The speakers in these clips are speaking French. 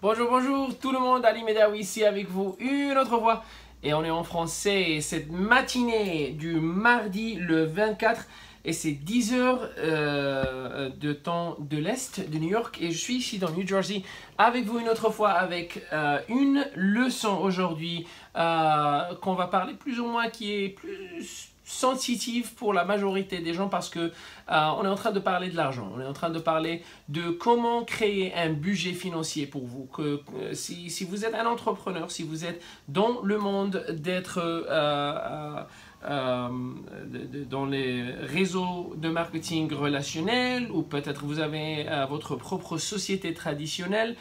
Bonjour, bonjour tout le monde, Ali Medawi ici avec vous une autre fois. Et on est en français cette matinée du mardi le 24 et c'est 10 heures de temps de l'Est de New York. Et je suis ici dans New Jersey avec vous une autre fois avec une leçon aujourd'hui qu'on va parler plus ou moins qui est plus sensitive pour la majorité des gens parce que on est en train de parler de l'argent, on est en train de parler de comment créer un budget financier pour vous. Si vous êtes un entrepreneur, si vous êtes dans le monde d'être dans les réseaux de marketing relationnel ou peut-être vous avez votre propre société traditionnelle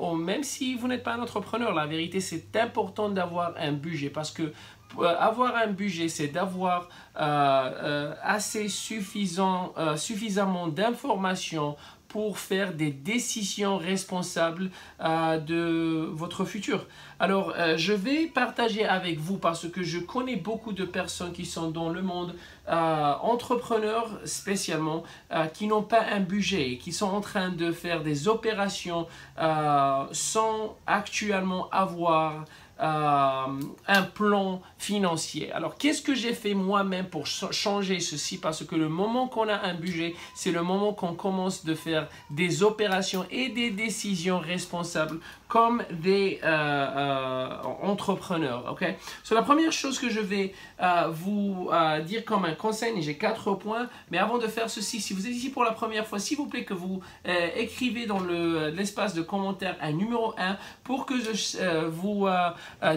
ou même si vous n'êtes pas un entrepreneur, la vérité c'est important d'avoir un budget parce que avoir un budget, c'est d'avoir assez suffisamment d'informations pour faire des décisions responsables de votre futur. Alors, je vais partager avec vous parce que je connais beaucoup de personnes qui sont dans le monde entrepreneurs spécialement, qui n'ont pas un budget, qui sont en train de faire des opérations sans actuellement avoir un plan financier. Alors, qu'est-ce que j'ai fait moi-même pour changer ceci? Parce que le moment qu'on a un budget, c'est le moment qu'on commence de faire des opérations et des décisions responsables comme des entrepreneurs. Ok? So, la première chose que je vais vous dire comme un conseil, j'ai 4 points, mais avant de faire ceci, si vous êtes ici pour la première fois, s'il vous plaît que vous écrivez dans l'espace de commentaires un numéro 1 pour que je vous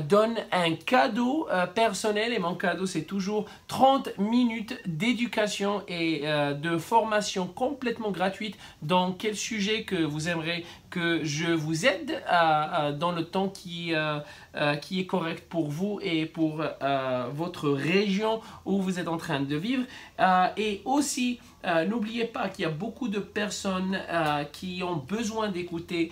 donne un cadeau personnel. Et mon cadeau, c'est toujours 30 minutes d'éducation et de formation complètement gratuite dans quel sujet que vous aimeriez que je vous aide dans le temps qui est correct pour vous et pour votre région où vous êtes en train de vivre. Et aussi, n'oubliez pas qu'il y a beaucoup de personnes qui ont besoin d'écouter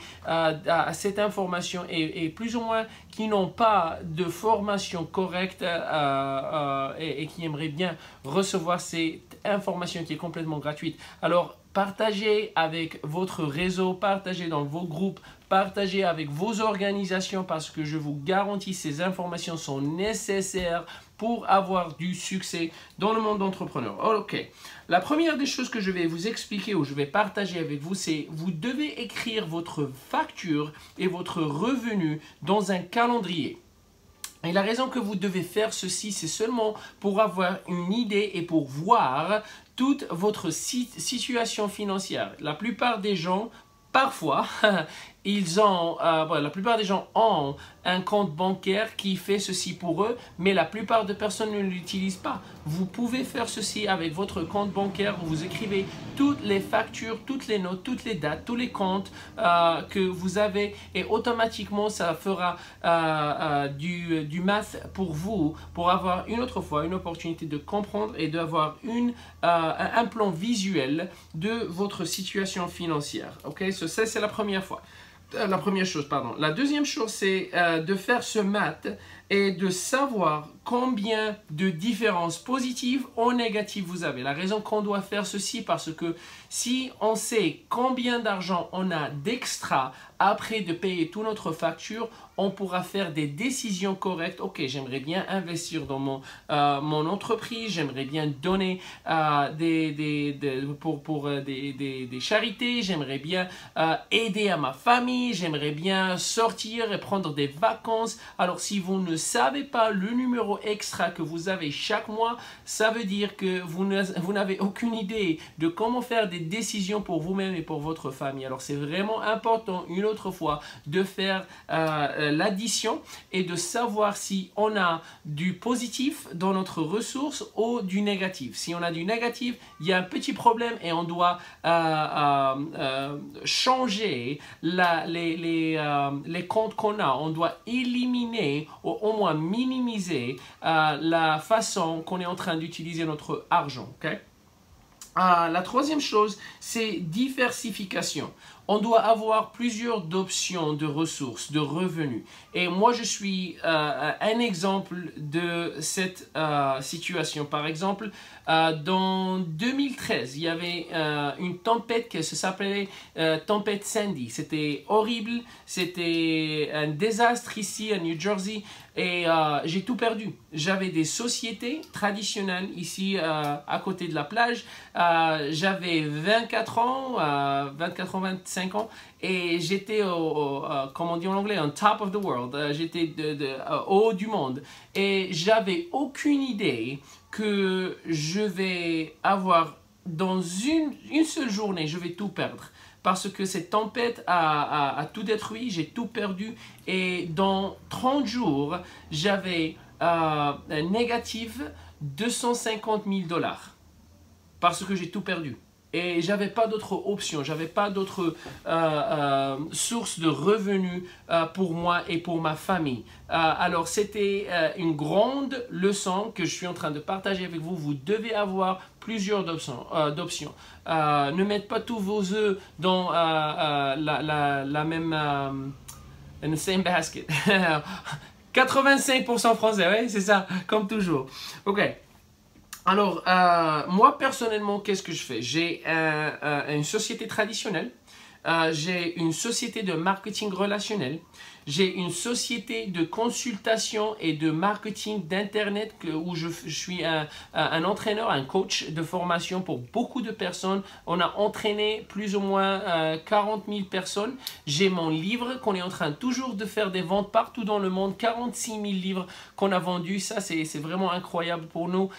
cette information et plus ou moins qui n'ont pas de formation correcte et qui aimeraient bien recevoir cette information qui est complètement gratuite. Alors, partagez avec votre réseau, partagez dans vos groupes, partagez avec vos organisations parce que je vous garantis ces informations sont nécessaires pour avoir du succès dans le monde d'entrepreneur. Ok, la première des choses que je vais vous expliquer ou je vais partager avec vous, c'est vous devez écrire votre facture et votre revenu dans un calendrier. Et la raison que vous devez faire ceci, c'est seulement pour avoir une idée et pour voir toute votre situation financière. La plupart des gens, parfois, la plupart des gens ont un compte bancaire qui fait ceci pour eux, mais la plupart des personnes ne l'utilisent pas. Vous pouvez faire ceci avec votre compte bancaire où vous écrivez toutes les factures, toutes les notes, toutes les dates, tous les comptes que vous avez et automatiquement ça fera du math pour vous pour avoir une autre fois une opportunité de comprendre et d'avoir un plan visuel de votre situation financière. Ok, ça c'est la première fois. La première chose, pardon. La deuxième chose, c'est de faire ce math et de savoir combien de différences positives ou négatives vous avez. La raison qu'on doit faire ceci, parce que si on sait combien d'argent on a d'extra après de payer toute notre facture, on pourra faire des décisions correctes. Ok, j'aimerais bien investir dans mon entreprise, j'aimerais bien donner pour des charités, j'aimerais bien aider à ma famille, j'aimerais bien sortir et prendre des vacances. Alors si vous ne savez pas le numéro extra que vous avez chaque mois, ça veut dire que vous n'avez aucune idée de comment faire des décisions pour vous-même et pour votre famille. Alors c'est vraiment important une autre fois de faire l'addition et de savoir si on a du positif dans notre ressource ou du négatif. Si on a du négatif, il y a un petit problème et on doit changer les comptes qu'on a. On doit éliminer ou au moins minimiser la façon qu'on est en train d'utiliser notre argent. Okay? La troisième chose, c'est diversification. on doit avoir plusieurs options de ressources, de revenus. Et moi, je suis un exemple de cette situation. Par exemple, dans 2013, il y avait une tempête qui s'appelait tempête Sandy. C'était horrible, c'était un désastre ici à New Jersey et j'ai tout perdu. J'avais des sociétés traditionnelles ici à côté de la plage. J'avais 24 ans, 25 ans et j'étais, comme on dit en anglais, on top of the world. J'étais au haut du monde et j'avais aucune idée que je vais avoir dans une seule journée, je vais tout perdre. Parce que cette tempête a tout détruit, j'ai tout perdu. Et dans 30 jours, j'avais négatif 250 000 $. Parce que j'ai tout perdu. Et j'avais pas d'autre option, j'avais pas d'autre source de revenus pour moi et pour ma famille. Alors c'était une grande leçon que je suis en train de partager avec vous. Vous devez avoir plusieurs options. Ne mettez pas tous vos œufs dans la même in the same basket. 85% français, oui, c'est ça, comme toujours. Ok. Alors, moi personnellement, qu'est-ce que je fais? J'ai une société traditionnelle, j'ai une société de marketing relationnel, j'ai une société de consultation et de marketing d'Internet où je suis un entraîneur, un coach de formation pour beaucoup de personnes. On a entraîné plus ou moins 40 000 personnes. J'ai mon livre qu'on est en train toujours de faire des ventes partout dans le monde. 46 000 livres qu'on a vendus. Ça, c'est vraiment incroyable pour nous.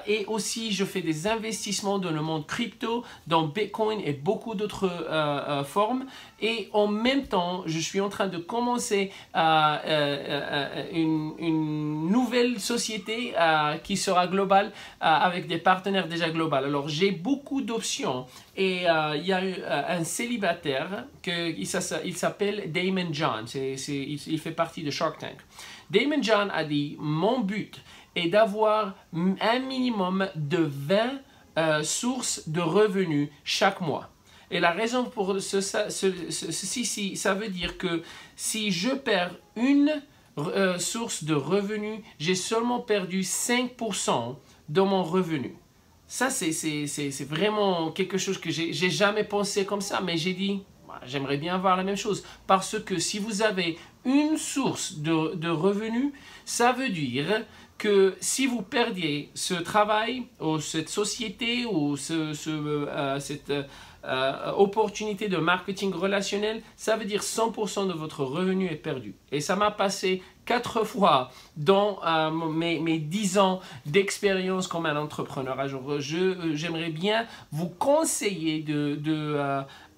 Et aussi, je fais des investissements dans le monde crypto, dans Bitcoin et beaucoup d'autres formes. Et en même temps, je suis en train de commencer une nouvelle société qui sera globale avec des partenaires déjà globaux. Alors, j'ai beaucoup d'options et il y a un célibataire, il s'appelle Daymond John, il fait partie de Shark Tank. Daymond John a dit, mon but est d'avoir un minimum de 20 sources de revenus chaque mois. Et la raison pour ceci, ça veut dire que si je perds une source de revenu, j'ai seulement perdu 5% de mon revenu. Ça, c'est vraiment quelque chose que j'ai jamais pensé comme ça, mais j'ai dit, j'aimerais bien avoir la même chose. Parce que si vous avez une source de revenus, ça veut dire que si vous perdiez ce travail, ou cette société, ou cette opportunité de marketing relationnel, ça veut dire 100% de votre revenu est perdu. Et ça m'a passé 4 fois dans mes 10 ans d'expérience comme un entrepreneur. Alors, j'aimerais bien vous conseiller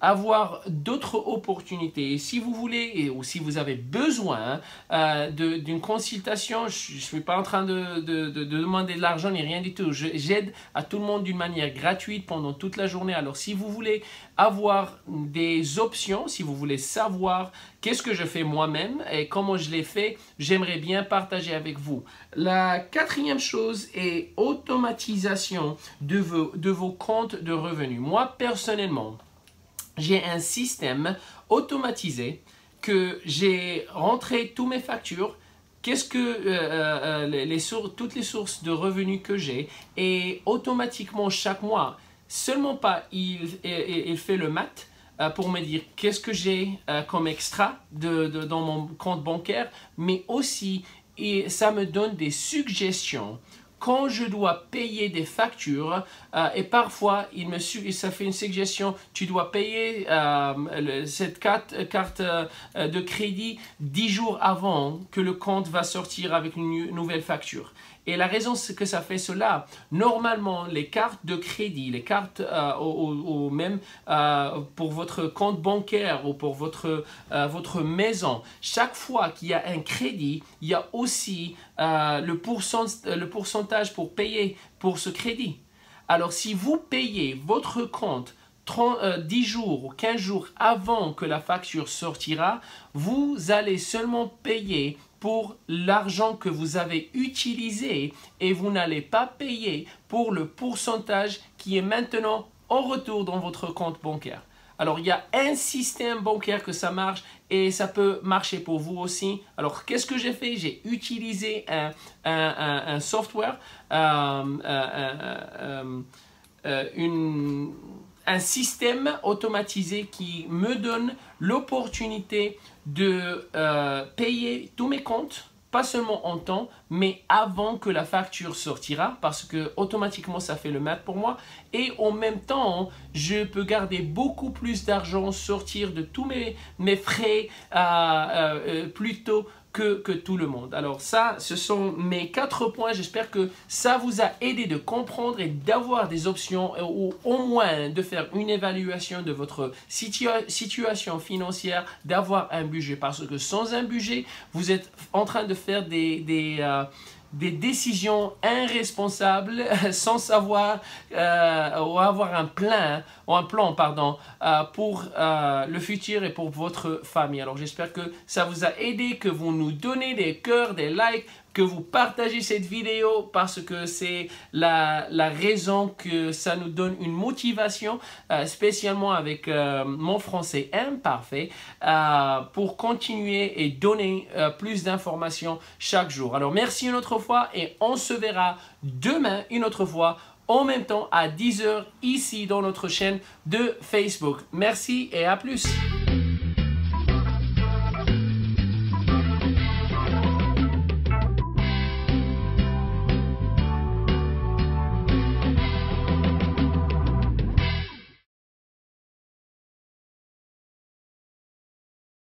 avoir d'autres opportunités. Et si vous voulez, ou si vous avez besoin d'une consultation, je ne suis pas en train de demander de l'argent ni rien du tout. J'aide à tout le monde d'une manière gratuite pendant toute la journée. Alors, si vous voulez avoir des options, si vous voulez savoir qu'est-ce que je fais moi-même et comment je l'ai fait, j'aimerais bien partager avec vous. La quatrième chose est automatisation de vos comptes de revenus. Moi, personnellement, j'ai un système automatisé que j'ai rentré toutes mes factures, toutes les sources de revenus que j'ai, et automatiquement chaque mois, seulement pas il fait le math pour me dire qu'est-ce que j'ai comme extra dans mon compte bancaire, mais aussi ça me donne des suggestions quand je dois payer des factures et parfois ça fait une suggestion, tu dois payer cette carte de crédit 10 jours avant que le compte va sortir avec une nouvelle facture. Et la raison que ça fait cela, normalement les cartes de crédit, les cartes ou même pour votre compte bancaire ou pour votre maison, chaque fois qu'il y a un crédit, il y a aussi le pourcentage pour payer pour ce crédit. Alors si vous payez votre compte 10 jours ou 15 jours avant que la facture sortira, vous allez seulement payer pour l'argent que vous avez utilisé et vous n'allez pas payer pour le pourcentage qui est maintenant en retour dans votre compte bancaire. Alors, il y a un système bancaire que ça marche et ça peut marcher pour vous aussi. Alors, qu'est-ce que j'ai fait? J'ai utilisé un software, un système automatisé qui me donne l'opportunité de payer tous mes comptes, pas seulement en temps, mais avant que la facture sortira, parce que automatiquement ça fait le math pour moi. Et en même temps, je peux garder beaucoup plus d'argent, sortir de tous mes frais plus tôt que tout le monde. Alors ça, ce sont mes 4 points. J'espère que ça vous a aidé de comprendre et d'avoir des options ou au moins de faire une évaluation de votre situation financière, d'avoir un budget. Parce que sans un budget, vous êtes en train de faire des décisions irresponsables sans savoir ou avoir un plan pour le futur et pour votre famille. Alors j'espère que ça vous a aidé, que vous nous donnez des cœurs, des likes, que vous partagez cette vidéo parce que c'est la raison que ça nous donne une motivation, spécialement avec mon français imparfait, pour continuer et donner plus d'informations chaque jour. Alors merci une autre fois et on se verra demain une autre fois en même temps à 10 h ici dans notre chaîne de Facebook. Merci et à plus.